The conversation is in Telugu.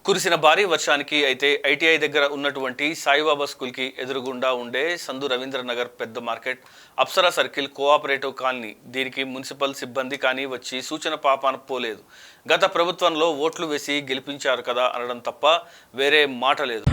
కురిసిన భారీ వర్షానికి అయితే ఐటీఐ దగ్గర ఉన్నటువంటి సాయిబాబా స్కూల్కి ఎదురుగుండా ఉండే సందు రవీంద్రనగర్ పెద్ద market, Apsara circle, cooperative colony దీనికి మున్సిపల్ సిబ్బంది కానీ వచ్చి సూచన పాపాన పోలేదు. గత ప్రభుత్వంలో ఓట్లు వేసి గెలిపించారు కదా అనడం తప్ప వేరే మాట లేదు.